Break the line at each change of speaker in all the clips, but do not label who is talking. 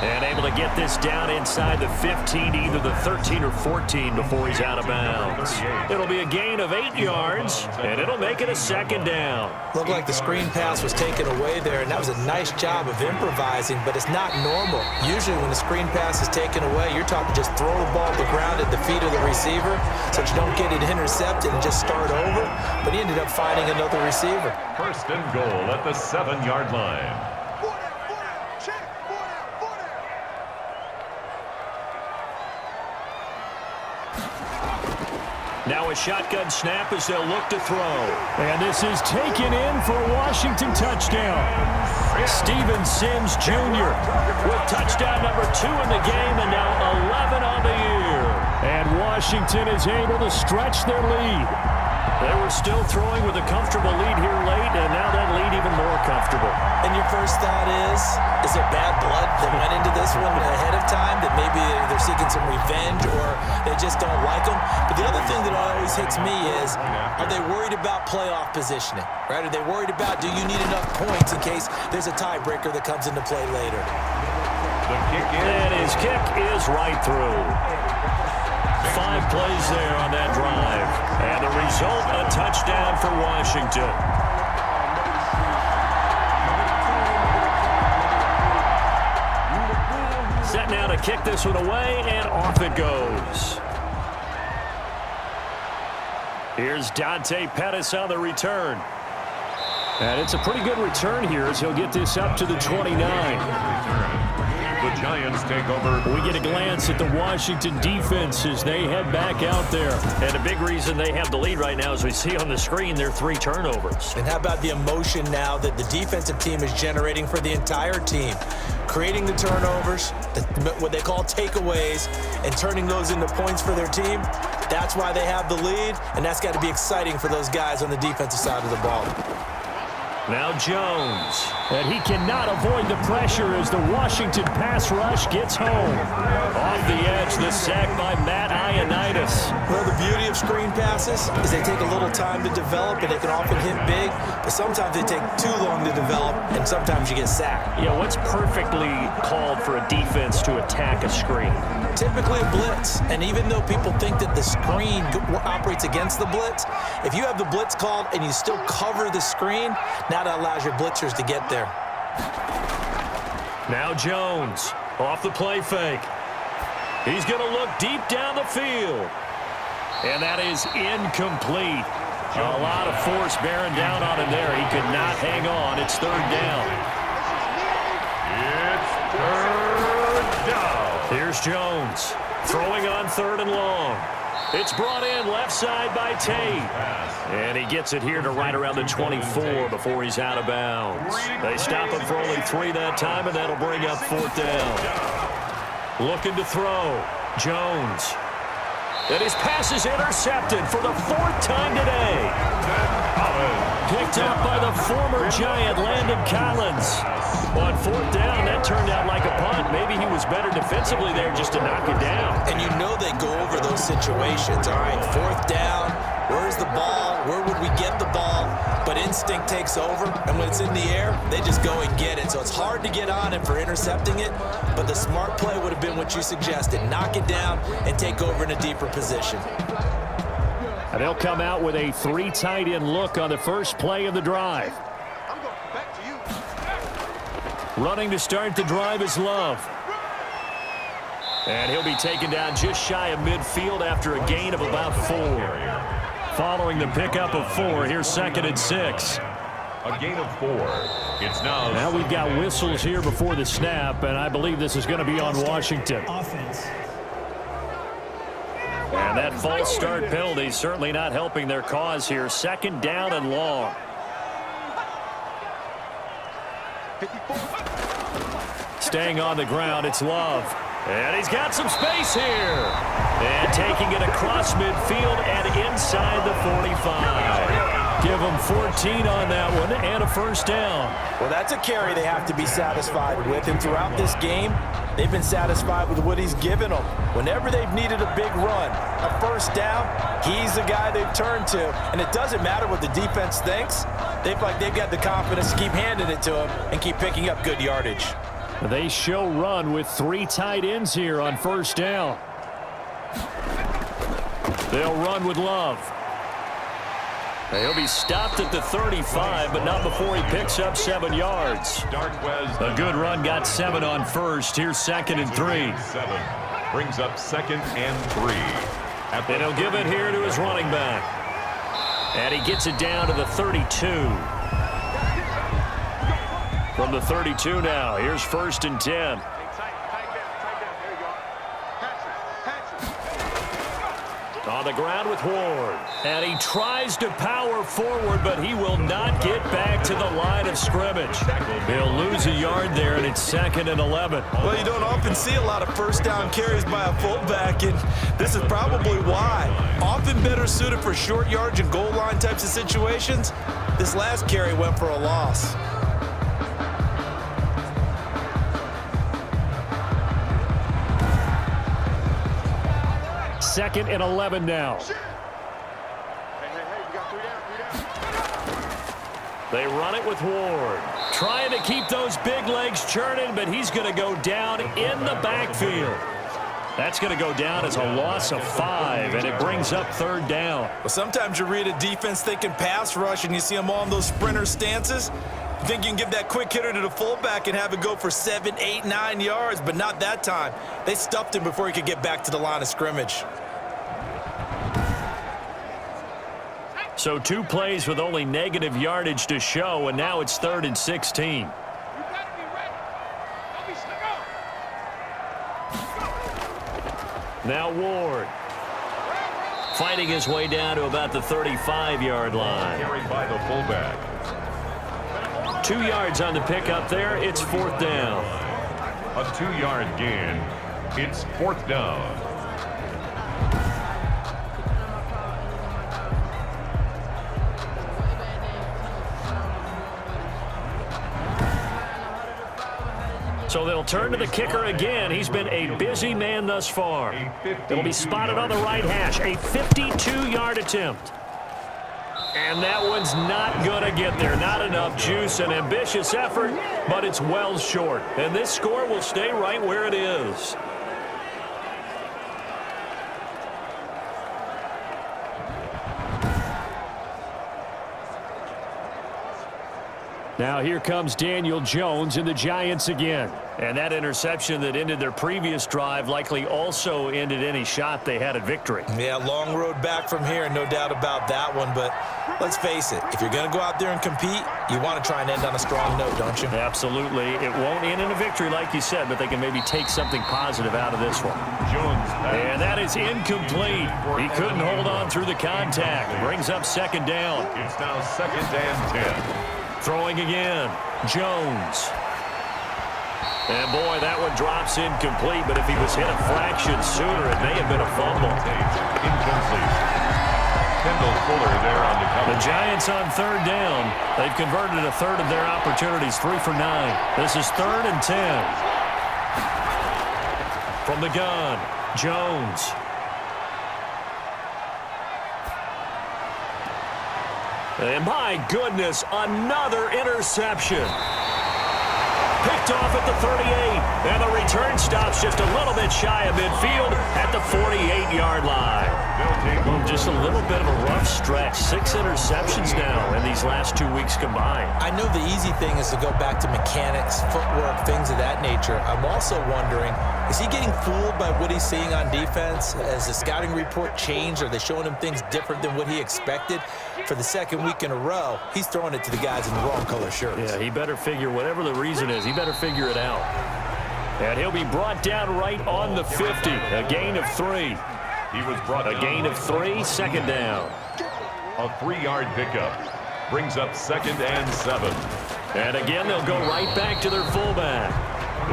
And able to get this down inside the 15, either the 13 or 14 before he's out of bounds. It'll be a gain of 8 yards, and it'll make it a second down.
Looked like the screen pass was taken away there, and that was a nice job of improvising, but it's not normal. Usually when the screen pass is taken away, you're talking just throw the ball to the ground at the feet of the receiver so that you don't get it intercepted and just start over, but he ended up finding another receiver.
First and goal at the 7-yard line.
Now a shotgun snap as they'll look to throw.
And this is taken in for a Washington touchdown.
Steven Sims Jr. with touchdown number 2 in the game and now 11 on the year.
And Washington is able to stretch their lead.
They were still throwing with a comfortable lead here late, and now that lead even more comfortable.
And your first thought is there bad blood that went into this one ahead of time, that maybe they're seeking some revenge or they just don't like them? But the other thing that always hits me is, are they worried about playoff positioning? Right? Are they worried about, do you need enough points in case there's a tiebreaker that comes into play later?
And his kick is right through. 5 plays there on that drive. And the result, a touchdown for Washington. Set now to kick this one away, and off it goes. Here's Dante Pettis on the return.
And it's a pretty good return here as he'll get this up to the 29.
The Giants take over.
We get a glance at the Washington defense as they head back out there.
And a big reason they have the lead right now, as we see on the screen, their 3 turnovers.
And how about the emotion now that the defensive team is generating for the entire team? Creating the turnovers, what they call takeaways, and turning those into points for their team. That's why they have the lead, and that's got to be exciting for those guys on the defensive side of the ball.
Now Jones.
And he cannot avoid the pressure as the Washington pass rush gets home.
Off the edge, the sack by Matt Ioannidis.
Well, the beauty of screen passes is they take a little time to develop, and they can often hit big, but sometimes they take too long to develop, and sometimes you get sacked.
Yeah, what's perfectly called for a defense to attack a screen?
Typically a blitz, and even though people think that the screen operates against the blitz, if you have the blitz called and you still cover the screen, now that allows your blitzers to get there.
Now Jones, off the play fake. He's going to look deep down the field. And that is incomplete. A lot of force bearing down on him there. He could not hang on. It's 3rd down.
It's 3rd down.
Here's Jones, throwing on 3rd and long. It's brought in left side by Tate. And he gets it here to right around the 24 before he's out of bounds. They stop him for only 3 that time, and that'll bring up 4th down. Looking to throw. Jones. And his pass is intercepted for the 4th time today. Picked up by the former Giant, Landon Collins. On 4th down, that turned out like a punt. Maybe he was better defensively there just to knock it down.
And you know they go over those situations. All right, 4th down, where's the ball? Where would we get the ball? But instinct takes over, and when it's in the air, they just go and get it. So it's hard to get on him for intercepting it, but the smart play would have been what you suggested. Knock it down and take over in a deeper position.
And they'll come out with a 3 tight end look on the first play of the drive. Running to start the drive is Love.
And he'll be taken down just shy of midfield after a gain of about 4.
Following the pickup of 4, here's 2nd and 6.
A gain of 4. It's now.
Now we've got whistles here before the snap, and I believe this is going to be on Washington.
And that false start penalty certainly not helping their cause here. 2nd down and long. Staying on the ground, it's Love. And he's got some space here. And taking it across midfield and inside the 45.
Give them 14 on that one and a 1st down.
Well, that's a carry they have to be satisfied with. And throughout this game, they've been satisfied with what he's given them. Whenever they've needed a big run, a 1st down, he's the guy they've turned to. And it doesn't matter what the defense thinks. They've got the confidence to keep handing it to him and keep picking up good yardage.
They show run with 3 tight ends here on first down. They'll run with Love. He'll be stopped at the 35, but not before he picks up 7 yards. A good run got 7 on first. Here's 2nd and 3.
7 brings up 2nd and 3.
And he'll give it here to his running back. And he gets it down to the 32. From the 32 now, here's 1st and 10. On the ground with Ward. And he tries to power forward, but he will not get back to the line of scrimmage. He'll lose a yard there, and it's 2nd and 11.
Well, you don't often see a lot of first down carries by a fullback, and this is probably why. Often better suited for short yards and goal line types of situations. This last carry went for a loss.
Second and 11 now.
They run it with Ward. Trying to keep those big legs churning, but he's going to go down in the backfield. That's going to go down as a loss of 5, and it brings up 3rd down.
Well, sometimes you read a defense thinking pass rush, and you see them all in those sprinter stances. You think you can give that quick hitter to the fullback and have it go for 7, 8, 9 yards, but not that time. They stuffed him before he could get back to the line of scrimmage.
So 2 plays with only negative yardage to show, and now it's 3rd and 16. Now Ward. Fighting his way down to about the 35-yard line.
Carried by the fullback.
2 yards on the pickup there. It's 4th down.
A 2-yard gain. It's 4th down.
So they'll turn to the kicker again. He's been a busy man thus far. It'll be spotted on the right hash. A 52-yard attempt. And that one's not going to get there. Not enough juice. An ambitious effort, but it's well short. And this score will stay right where it is.
Now here comes Daniel Jones and the Giants again.
And that interception that ended their previous drive likely also ended any shot they had at victory.
Yeah, long road back from here, no doubt about that one. But let's face it, if you're going to go out there and compete, you want to try and end on a strong note, don't you?
Absolutely. It won't end in a victory like you said, but they can maybe take something positive out of this one.
Jones.
And that is incomplete. He couldn't hold on through the contact. Brings up 2nd down.
It's now 2nd and 10.
Throwing again. Jones. And boy, that one drops incomplete, but if he was hit a fraction sooner, it may have been a fumble.
Incomplete. Kendall Fuller there on the cover.
The Giants on 3rd down. They've converted a third of their opportunities, 3 for 9. This is 3rd and 10. From the gun, Jones. And my goodness, another interception. Picked off at the 38, and the return stops just a little bit shy of midfield at the 48-yard line. Just a little bit of a rough stretch. 6 interceptions now in these last 2 weeks combined.
I know the easy thing is to go back to mechanics, footwork, things of that nature. I'm also wondering, is he getting fooled by what he's seeing on defense? Has the scouting report changed? Are they showing him things different than what he expected? For the 2nd week in a row, he's throwing it to the guys in the wrong color shirts.
Yeah, he better figure, whatever the reason is, he better figure it out. And he'll be brought down right on the 50. A gain of 3.
He was brought
A gain of 3, 2nd down.
A 3-yard pickup brings up 2nd and 7.
And again, they'll go right back to their fullback.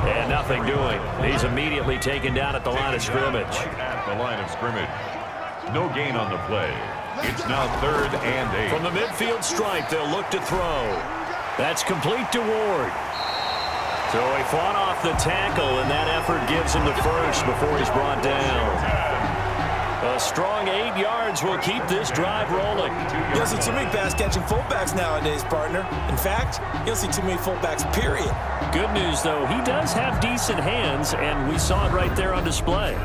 And nothing doing. He's immediately taken down at the line of scrimmage.
Right at the line of scrimmage. No gain on the play. It's now 3rd and 8.
From the midfield stripe, they'll look to throw. That's complete to Ward. So he fought off the tackle, and that effort gives him the first before he's brought down. A strong 8 yards will keep this drive rolling.
You don't see too many pass-catching fullbacks nowadays, partner. In fact, you don't see too many fullbacks, period.
Good news, though, he does have decent hands, and we saw it right there on display.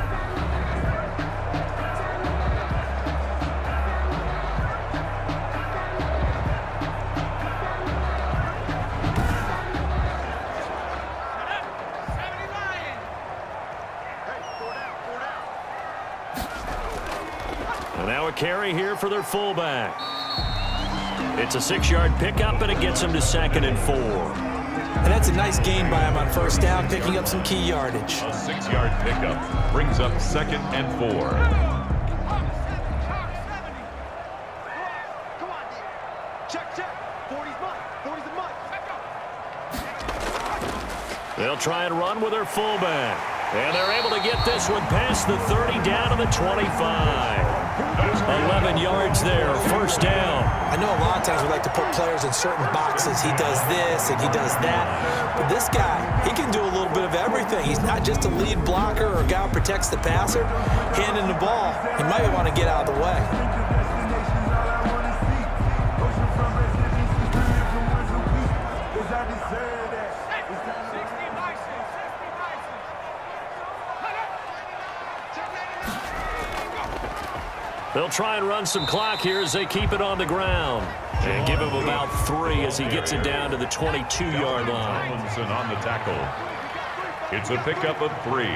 And now a carry here for their fullback. It's a 6-yard pickup, and it gets him to 2nd and 4.
And that's a nice gain by him on first down, picking up some key yardage.
A 6-yard pickup brings up 2nd and 4.
They'll try and run with their fullback. And they're able to get this one past the 30 down to the 25. 11 yards there, first down.
I know a lot of times we like to put players in certain boxes. He does this and he does that. But this guy, he can do a little bit of everything. He's not just a lead blocker or a guy who protects the passer. Handing the ball, he might want to get out of the way.
They'll try and run some clock here as they keep it on the ground. And give him about 3 as he gets it down to the 22-yard line.
Robinson on the tackle. It's a pickup of 3.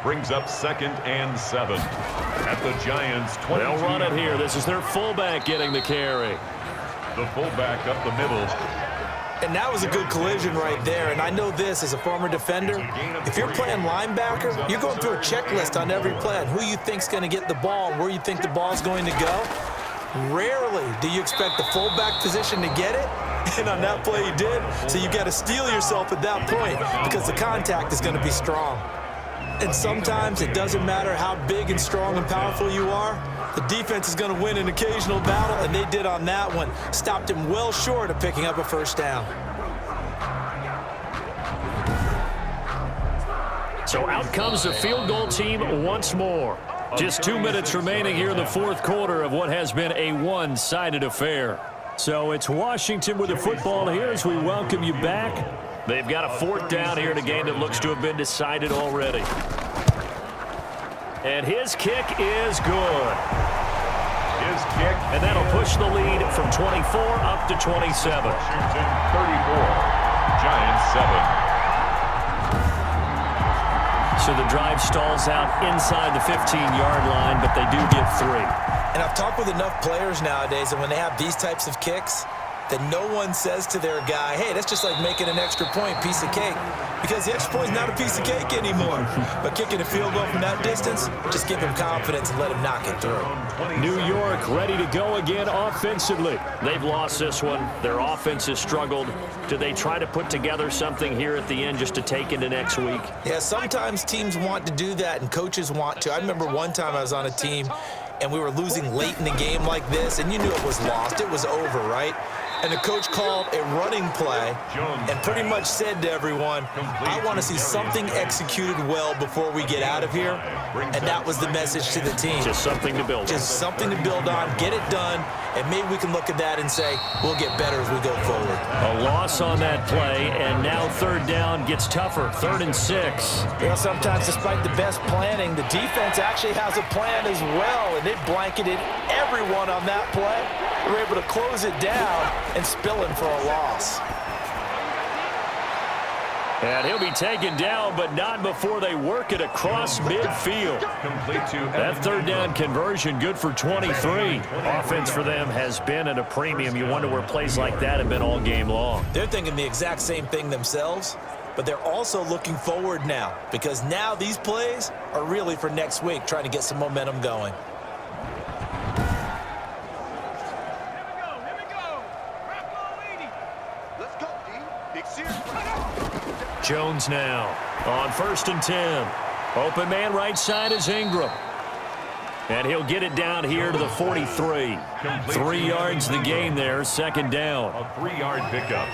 Brings up 2nd and 7. At the Giants' 20.
They'll run it here. This is their fullback getting the carry.
The fullback up the middle.
And that was a good collision right there. And I know this as a former defender. If you're playing linebacker, you're going through a checklist on every play on who you think's going to get the ball and where you think the ball's going to go. Rarely do you expect the fullback position to get it. And on that play, he did. So you got to steel yourself at that point because the contact is going to be strong. And sometimes it doesn't matter how big and strong and powerful you are. The defense is going to win an occasional battle, and they did on that one. Stopped him well short of picking up a first down.
So out comes the field goal team once more. Just 2 minutes remaining here in the fourth quarter of what has been a one-sided affair. So it's Washington with the football here as we welcome you back. They've got a 4th down here in a game that looks to have been decided already. And his kick is good.
His kick.
And that'll push the lead from 24 up to 27.
Washington 34. Giants 7.
So the drive stalls out inside the 15-yard line, but they do get 3.
And I've talked with enough players nowadays, and when they have these types of kicks, that no one says to their guy, hey, that's just like making an extra point, piece of cake. Because the extra point is not a piece of cake anymore. But kicking a field goal from that distance, just give him confidence and let him knock it through.
New York ready to go again offensively. They've lost this one. Their offense has struggled. Do they try to put together something here at the end just to take into next week?
Yeah, sometimes teams want to do that and coaches want to. I remember one time I was on a team and we were losing late in the game like this, and you knew it was lost. It was over, right? And the coach called a running play and pretty much said to everyone, I want to see something executed well before we get out of here. And that was the message to the team.
Just something to build on.
Just something to build on, get it done, and maybe we can look at that and say, we'll get better as we go forward.
A loss on that play, and now 3rd down gets tougher, 3rd and 6.
You know, sometimes despite the best planning, the defense actually has a plan as well, and they blanketed everyone on that play. They were able to close it down and spill in for a loss.
And he'll be taken down, but not before they work it across midfield.
Complete to
That 3rd down conversion good for 23. Offense for them has been at a premium. You wonder where plays like that have been all game long.
They're thinking the exact same thing themselves, but they're also looking forward now because now these plays are really for next week, trying to get some momentum going.
Jones now on 1st and 10. Open man right side is Ingram. And he'll get it down here to the 43. 3 yards the gain there, 2nd down.
A 3-yard pickup.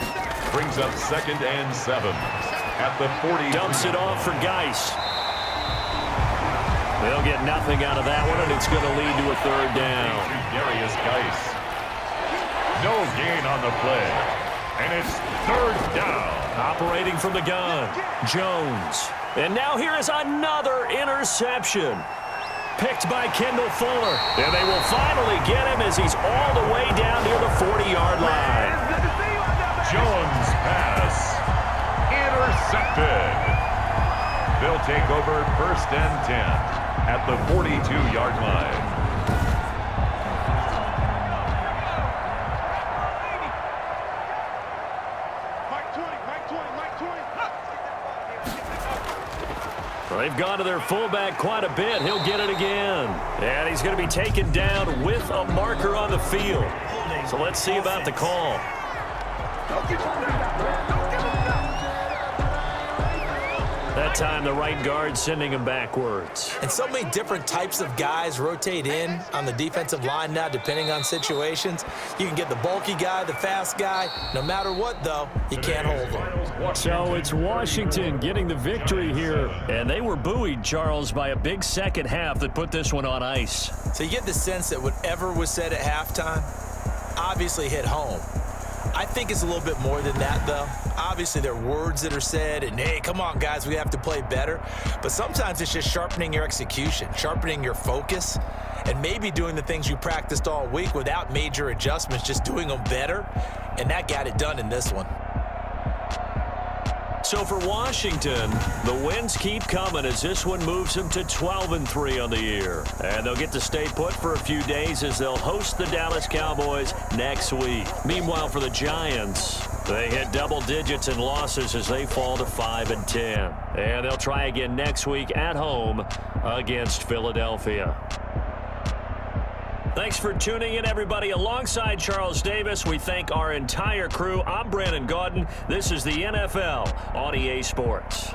Brings up 2nd and 7. At the 40.
Dumps it off for Geis. They'll get nothing out of that one, and it's going to lead to a third down.
Darius Geis. No gain on the play. And it's third down.
Operating from the gun, Jones. And now here is another interception. Picked by Kendall Fuller. And they will finally get him as he's all the way down near the 40-yard line.
Jones pass. Intercepted. They'll take over first and 10 at the 42-yard line.
They've gone to their fullback quite a bit. He'll get it again. And he's going to be taken down with a marker on the field. So let's see about the call. That time the right guard sending him backwards.
And so many different types of guys rotate in on the defensive line now, depending on situations. You can get the bulky guy, the fast guy. No matter what, though, you can't hold them.
So it's Washington getting the victory here. And they were buoyed, Charles, by a big second half that put this one on ice.
So you get the sense that whatever was said at halftime obviously hit home. I think it's a little bit more than that, though. Obviously, there are words that are said, and, hey, come on, guys, we have to play better. But sometimes it's just sharpening your execution, sharpening your focus, and maybe doing the things you practiced all week without major adjustments, just doing them better. And that got it done in this one.
So for Washington, the wins keep coming as this one moves them to 12-3 on the year. And they'll get to stay put for a few days as they'll host the Dallas Cowboys next week. Meanwhile, for the Giants, they hit double digits in losses as they fall to 5-10. And they'll try again next week at home against Philadelphia. Thanks for tuning in, everybody. Alongside Charles Davis, we thank our entire crew. I'm Brandon Gaudin. This is the NFL on EA Sports.